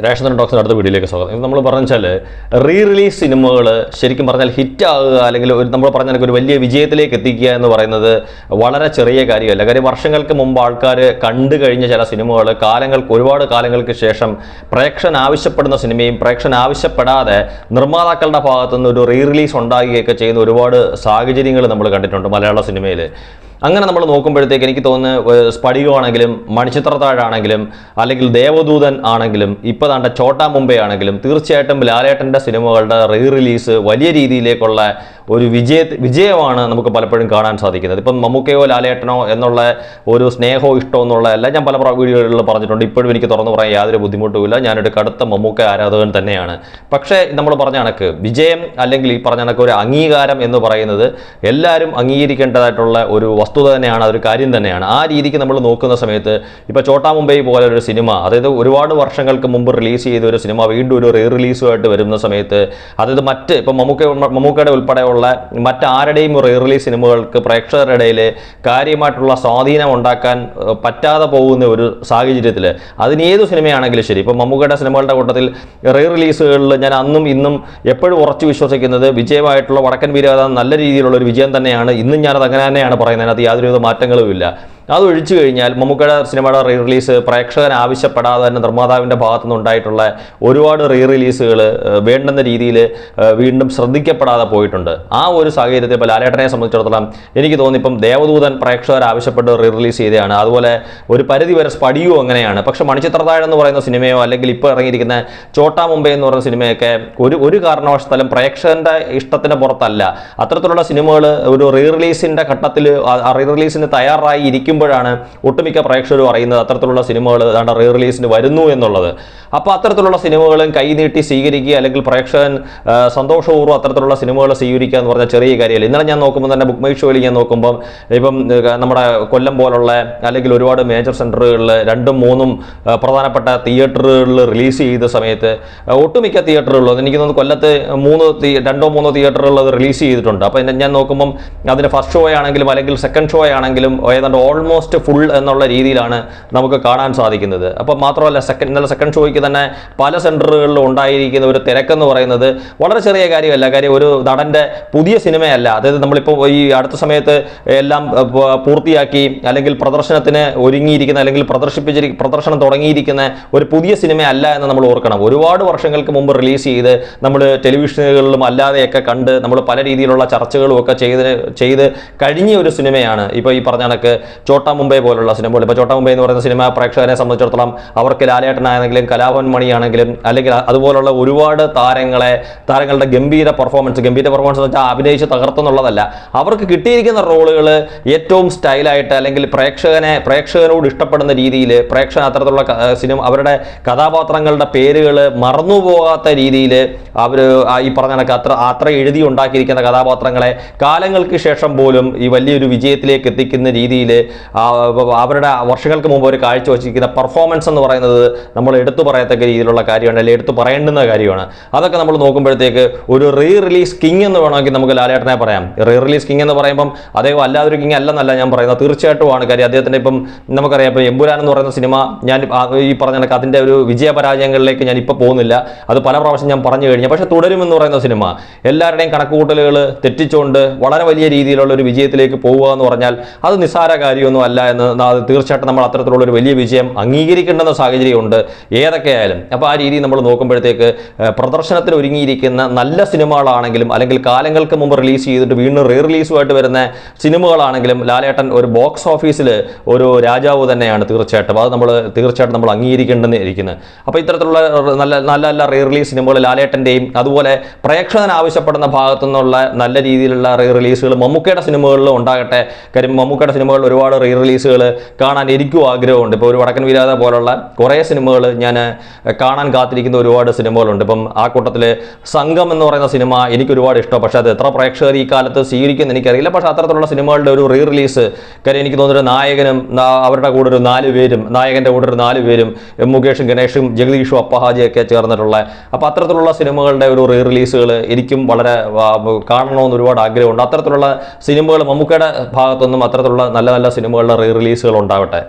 രാഷ്ട്രീയ ടോക്സിന് അടുത്ത വീഡിയോയിലേക്ക് സ്വാഗതം. നമ്മൾ പറഞ്ഞാൽ റീ റിലീസ് സിനിമകൾ ശരിക്കും പറഞ്ഞാൽ ഹിറ്റ് ആകുക അല്ലെങ്കിൽ നമ്മൾ പറഞ്ഞാൽ ഒരു വലിയ വിജയത്തിലേക്ക് എത്തിക്കുക എന്ന് പറയുന്നത് വളരെ ചെറിയ കാര്യമല്ല. കാര്യം വർഷങ്ങൾക്ക് മുമ്പ് ആൾക്കാർ കണ്ടു കഴിഞ്ഞ ചില സിനിമകൾ ഒരുപാട് കാലങ്ങൾക്ക് ശേഷം പ്രേക്ഷകൻ ആവശ്യപ്പെടുന്ന സിനിമയും പ്രേക്ഷകൻ ആവശ്യപ്പെടാതെ നിർമ്മാതാക്കളുടെ ഭാഗത്തുനിന്ന് ഒരു റീ റിലീസ് ഉണ്ടാകുകയൊക്കെ ചെയ്യുന്ന ഒരുപാട് സാഹചര്യങ്ങൾ നമ്മൾ കണ്ടിട്ടുണ്ട് മലയാള സിനിമയിൽ. അങ്ങനെ നമ്മൾ നോക്കുമ്പോഴത്തേക്ക് എനിക്ക് തോന്നുന്നു സ്ഫടികമാണെങ്കിലും മണിച്ചിത്രത്താഴാണെങ്കിലും അല്ലെങ്കിൽ ദേവദൂതൻ ആണെങ്കിലും ഇപ്പോൾ താണ്ട ചോട്ടാ മുംബൈ ആണെങ്കിലും തീർച്ചയായിട്ടും ലാലേട്ടൻ്റെ സിനിമകളുടെ റീ റിലീസ് വലിയ രീതിയിലേക്കുള്ള ഒരു വിജയമാണ് നമുക്ക് പലപ്പോഴും കാണാൻ സാധിക്കുന്നത്. ഇപ്പം മമ്മൂക്കയോ ലാലേട്ടനോ എന്നുള്ള ഒരു സ്നേഹമോ ഇഷ്ടമോ എന്നുള്ളതല്ല. ഞാൻ പല വീഡിയോകളിൽ പറഞ്ഞിട്ടുണ്ട്. ഇപ്പോഴും എനിക്ക് തുറന്നു പറയാൻ യാതൊരു ബുദ്ധിമുട്ടുമില്ല. ഞാനൊരു കടുത്ത മമ്മൂക്ക ആരാധകൻ തന്നെയാണ്. പക്ഷേ നമ്മൾ പറഞ്ഞ കണക്ക് വിജയം അല്ലെങ്കിൽ ഈ പറഞ്ഞ കണക്ക് ഒരു അംഗീകാരം എന്ന് പറയുന്നത് എല്ലാവരും അംഗീകരിക്കേണ്ടതായിട്ടുള്ള ഒരു വസ്തുത തന്നെയാണ്, അതൊരു കാര്യം തന്നെയാണ്. ആ രീതിക്ക് നമ്മൾ നോക്കുന്ന സമയത്ത് ഇപ്പോൾ ചോട്ടാ മുംബൈ പോലെ ഒരു സിനിമ, അതായത് ഒരുപാട് വർഷങ്ങൾക്ക് മുമ്പ് റിലീസ് ചെയ്ത ഒരു സിനിമ വീണ്ടും ഒരു റീ റിലീസുമായിട്ട് വരുന്ന സമയത്ത്, അതായത് ഇപ്പം മമ്മൂക്കയുടെ ഉൾപ്പെടെയുള്ള മറ്റാരുടെയും റീ റിലീസ് സിനിമകൾക്ക് പ്രേക്ഷകരുടെ ഇടയിൽ കാര്യമായിട്ടുള്ള സ്വാധീനം ഉണ്ടാക്കാൻ പറ്റാതെ പോകുന്ന ഒരു സാഹചര്യത്തിൽ അതിനേത് സിനിമയാണെങ്കിലും ശരി, ഇപ്പം മമ്മൂക്കയുടെ സിനിമകളുടെ കൂട്ടത്തിൽ റീ റിലീസുകളിൽ ഞാൻ അന്നും ഇന്നും എപ്പോഴും ഉറച്ചു വിശ്വസിക്കുന്നത് വിജയമായിട്ടുള്ള വടക്കൻ വീരകഥ നല്ല രീതിയിലുള്ള ഒരു വിജയം തന്നെയാണ്. ഇന്നും ഞാനത് അങ്ങനെ തന്നെയാണ് പറയുന്നത്. അതിനകത്ത് യാതൊരുവിധ മാറ്റങ്ങളുമില്ല. അത് ഒഴിച്ചു കഴിഞ്ഞാൽ മമ്മൂക്കയുടെ സിനിമയുടെ റീ റിലീസ് പ്രേക്ഷകൻ ആവശ്യപ്പെടാതെ തന്നെ നിർമ്മാതാവിൻ്റെ ഭാഗത്തുനിന്ന് ഉണ്ടായിട്ടുള്ള ഒരുപാട് റീ റിലീസുകൾ വേണ്ടുന്ന രീതിയിൽ വീണ്ടും ശ്രദ്ധിക്കപ്പെടാതെ പോയിട്ടുണ്ട്. ആ ഒരു സാഹചര്യത്തിൽ ഇപ്പോൾ ലാലേട്ടനെ സംബന്ധിച്ചിടത്തോളം എനിക്ക് തോന്നി ഇപ്പം ദേവദൂതൻ പ്രേക്ഷകർ ആവശ്യപ്പെട്ട് റീ റിലീസ് ചെയ്തതാണ്. അതുപോലെ ഒരു പരിധി വരെ സ്ഫടികവും അങ്ങനെയാണ്. പക്ഷേ മണിച്ചിത്രത്താഴ് എന്ന് പറയുന്ന സിനിമയോ അല്ലെങ്കിൽ ഇപ്പോൾ ഇറങ്ങിയിരിക്കുന്ന ചോട്ടാ മുംബൈ എന്ന് പറയുന്ന സിനിമയൊക്കെ ഒരു കാരണവശാലും പ്രേക്ഷകൻ്റെ ഇഷ്ടത്തിന് പുറത്തല്ല. അത്തരത്തിലുള്ള സിനിമകൾ ഒരു റീ റിലീസിൻ്റെ ഘട്ടത്തിൽ റീ റിലീസിന് തയ്യാറായി ാണ് ഒട്ടുമിക്ക പ്രേക്ഷകരും അറിയുന്നത് അത്തരത്തിലുള്ള സിനിമകൾ റീ റിലീസിന് വരുന്നു എന്നുള്ളത്. അപ്പോൾ അത്തരത്തിലുള്ള സിനിമകളും കൈനീട്ടി സ്വീകരിക്കുക അല്ലെങ്കിൽ പ്രേക്ഷകൻ സന്തോഷപൂർവ്വം അത്തരത്തിലുള്ള സിനിമകൾ സ്വീകരിക്കുക എന്ന് പറഞ്ഞാൽ ചെറിയ കാര്യമല്ല. ഇന്നലെ ഞാൻ നോക്കുമ്പോൾ തന്നെ ബുക്ക് മൈ ഷോയിൽ ഞാൻ നോക്കുമ്പം ഇപ്പം നമ്മുടെ കൊല്ലം പോലുള്ള അല്ലെങ്കിൽ ഒരുപാട് മേജർ സെൻറ്ററുകളിൽ 2-3 പ്രധാനപ്പെട്ട തിയേറ്ററുകളിൽ റിലീസ് ചെയ്ത സമയത്ത് ഒട്ടുമിക്ക തിയേറ്ററുകളിലും എനിക്ക് തോന്നുന്നു കൊല്ലത്ത് 2-3 തിയേറ്ററുകളിൽ അത് റിലീസ് ചെയ്തിട്ടുണ്ട്. അപ്പോൾ ഞാൻ നോക്കുമ്പം അതിൻ്റെ ഫസ്റ്റ് ഷോ ആണെങ്കിലും അല്ലെങ്കിൽ സെക്കൻഡ് ഷോ ആണെങ്കിലും ഏതാണ്ട് ഓൾമോസ്റ്റ് ഫുൾ എന്നുള്ള രീതിയിലാണ് നമുക്ക് കാണാൻ സാധിക്കുന്നത്. അപ്പോൾ മാത്രമല്ല ഇന്നലെ സെക്കൻഡ് ഷോയ്ക്ക് തന്നെ പല സെൻറ്ററുകളിലും ഉണ്ടായിരിക്കുന്ന ഒരു തിരക്കെന്ന് പറയുന്നത് വളരെ ചെറിയ കാര്യമല്ല. കാര്യം ഒരു നടൻ്റെ പുതിയ സിനിമയല്ല. അതായത് നമ്മളിപ്പോൾ ഈ അടുത്ത സമയത്ത് എല്ലാം പൂർത്തിയാക്കി അല്ലെങ്കിൽ പ്രദർശനത്തിന് ഒരുങ്ങിയിരിക്കുന്ന അല്ലെങ്കിൽ പ്രദർശനം തുടങ്ങിയിരിക്കുന്ന ഒരു പുതിയ സിനിമയല്ല എന്ന് നമ്മൾ ഓർക്കണം. ഒരുപാട് വർഷങ്ങൾക്ക് മുമ്പ് റിലീസ് ചെയ്ത് നമ്മൾ ടെലിവിഷനുകളിലും അല്ലാതെയൊക്കെ കണ്ട് നമ്മൾ പല രീതിയിലുള്ള ചർച്ചകളും ഒക്കെ ചെയ്ത് കഴിഞ്ഞ ഒരു സിനിമയാണ് ഇപ്പോൾ ഈ പറഞ്ഞ കണക്ക് ചോട്ടാ മുംബൈ പോലുള്ള സിനിമകൾ. ഇപ്പോൾ ചോട്ടാ മുംബൈ എന്ന് പറയുന്ന സിനിമ പ്രേക്ഷകരെ സംബന്ധിച്ചിടത്തോളം അവർക്ക് ലാലേട്ടനാണെങ്കിലും കലാഭവൻ മണിയാണെങ്കിലും അല്ലെങ്കിൽ അതുപോലുള്ള ഒരുപാട് താരങ്ങളുടെ ഗംഭീര പെർഫോമൻസ് എന്ന് വെച്ചാൽ അഭിനയിച്ച് തകർത്തെന്നുള്ളതല്ല, അവർക്ക് കിട്ടിയിരിക്കുന്ന റോളുകൾ ഏറ്റവും സ്റ്റൈലായിട്ട് അല്ലെങ്കിൽ പ്രേക്ഷകനോട് ഇഷ്ടപ്പെടുന്ന രീതിയിൽ പ്രേക്ഷകൻ അത്തരത്തിലുള്ള സിനിമ അവരുടെ കഥാപാത്രങ്ങളുടെ പേരുകൾ മറന്നുപോകാത്ത രീതിയിൽ അവർ ഈ പറഞ്ഞ കണക്ക് അത്ര എഴുതി ഉണ്ടാക്കിയിരിക്കുന്ന കഥാപാത്രങ്ങളെ കാലങ്ങൾക്ക് ശേഷം പോലും ഈ വലിയൊരു വിജയത്തിലേക്ക് എത്തിക്കുന്ന രീതിയിൽ അവരുടെ വർഷങ്ങൾക്ക് മുമ്പ് ഒരു കാഴ്ച വച്ചിരിക്കുന്ന പെർഫോമൻസ് എന്ന് പറയുന്നത് നമ്മൾ എടുത്തു പറയത്തക്ക രീതിയിലുള്ള കാര്യമാണ്, അല്ലെങ്കിൽ എടുത്തു പറയേണ്ടുന്ന കാര്യമാണ്. അതൊക്കെ നമ്മൾ നോക്കുമ്പോഴത്തേക്ക് ഒരു റീ റിലീസ് കിങ് എന്ന് വേണമെങ്കിൽ നമുക്ക് ലാലേട്ടനെ പറയാം. റീ റിലീസ് കിങ് എന്ന് പറയുമ്പം അദ്ദേഹം അല്ലാതൊരു കിങ് അല്ലെന്നല്ല ഞാൻ പറയുന്നത്, തീർച്ചയായിട്ടുമാണ്. കാര്യം അദ്ദേഹത്തിൻ്റെ ഇപ്പം നമുക്കറിയാം, ഇപ്പോൾ എമ്പുരാൻ എന്ന് പറയുന്ന സിനിമ ഞാൻ ഈ പറഞ്ഞ കണക്ക് അതിൻ്റെ ഒരു വിജയപരാജയങ്ങളിലേക്ക് ഞാൻ ഇപ്പോൾ പോകുന്നില്ല, അത് പല പ്രാവശ്യം ഞാൻ പറഞ്ഞു കഴിഞ്ഞു. പക്ഷേ തുടരുമെന്ന് പറയുന്ന സിനിമ എല്ലാവരുടെയും കണക്കുകൂട്ടലുകൾ തെറ്റിച്ചുകൊണ്ട് വളരെ വലിയ രീതിയിലുള്ള ഒരു വിജയത്തിലേക്ക് പോവുക എന്ന് പറഞ്ഞാൽ അത് നിസ്സാര കാര്യമൊന്നും അല്ല എന്ന് തീർച്ചയായിട്ടും നമ്മൾ അത്തരത്തിലുള്ള ഒരു വലിയ വിജയം അംഗീകരിക്കേണ്ടുന്ന സാഹചര്യമുണ്ട് ഏതൊക്കെയായാലും. അപ്പോൾ ആ രീതി നമ്മൾ നോക്കുമ്പോഴത്തേക്ക് പ്രദർശനത്തിന് ഒരുങ്ങിയിരിക്കുന്ന നല്ല സിനിമകളാണെങ്കിലും അല്ലെങ്കിൽ കാലങ്ങൾക്ക് മുമ്പ് റിലീസ് ചെയ്തിട്ട് വീണ്ടും റീ റിലീസുമായിട്ട് വരുന്ന സിനിമകളാണെങ്കിലും ലാലേട്ടൻ ഒരു ബോക്സ് ഓഫീസിൽ ഒരു രാജാവ് തന്നെയാണ് തീർച്ചയായിട്ടും. അത് തീർച്ചയായിട്ടും നമ്മൾ അംഗീകരിക്കേണ്ടതിരിക്കുന്നത്. അപ്പോൾ ഇത്തരത്തിലുള്ള നല്ല റീ റിലീസ് സിനിമകൾ ലാലേട്ടൻ്റെയും അതുപോലെ പ്രേക്ഷകൻ ആവശ്യപ്പെടുന്ന ഭാഗത്തു നിന്നുള്ള നല്ല രീതിയിലുള്ള റീ റിലീസുകൾ മമ്മൂക്കയുടെ സിനിമകളിലും ഉണ്ടാകട്ടെ. കാര്യം മമ്മൂക്കയുടെ സിനിമകളിൽ ഒരുപാട് റീ റിലീസുകൾ കാണാൻ എനിക്കും ആഗ്രഹമുണ്ട്. ഇപ്പോൾ ഒരു വടക്കൻ വീരകഥ പോലുള്ള കുറേ സിനിമകൾ ഞാൻ കാണാൻ കാത്തിരിക്കുന്ന ഒരുപാട് സിനിമകളുണ്ട്. ഇപ്പം ആ കൂട്ടത്തിൽ സംഘം എന്ന് പറയുന്ന സിനിമ എനിക്ക് ഒരുപാട് ഇഷ്ടം. പക്ഷേ അത് എത്ര പ്രേക്ഷകർ ഈ കാലത്ത് സ്വീകരിക്കുമെന്ന് എനിക്കറിയില്ല. പക്ഷേ അത്തരത്തിലുള്ള സിനിമകളുടെ ഒരു റീ റിലീസ് കാര്യം എനിക്ക് തോന്നുന്നൊരു നായകനും അവരുടെ കൂടെ ഒരു 4 പേരും നായകൻ്റെ കൂടെ ഒരു 4 പേരും മുകേഷും ഗണേഷും ജഗദീഷും അപ്പഹാജിയൊക്കെ ചേർന്നിട്ടുള്ള അപ്പോൾ അത്തരത്തിലുള്ള സിനിമകളുടെ ഒരു റീ റിലീസുകൾ എനിക്കും വളരെ കാണണമെന്ന് ഒരുപാട് ആഗ്രഹമുണ്ട്. അത്തരത്തിലുള്ള സിനിമകൾ മമ്മൂക്കയുടെ ഭാഗത്തുനിന്നും അത്തരത്തിലുള്ള നല്ല സിനിമകളുടെ റീ റിലീസുകൾ ഉണ്ടാവട്ടെ.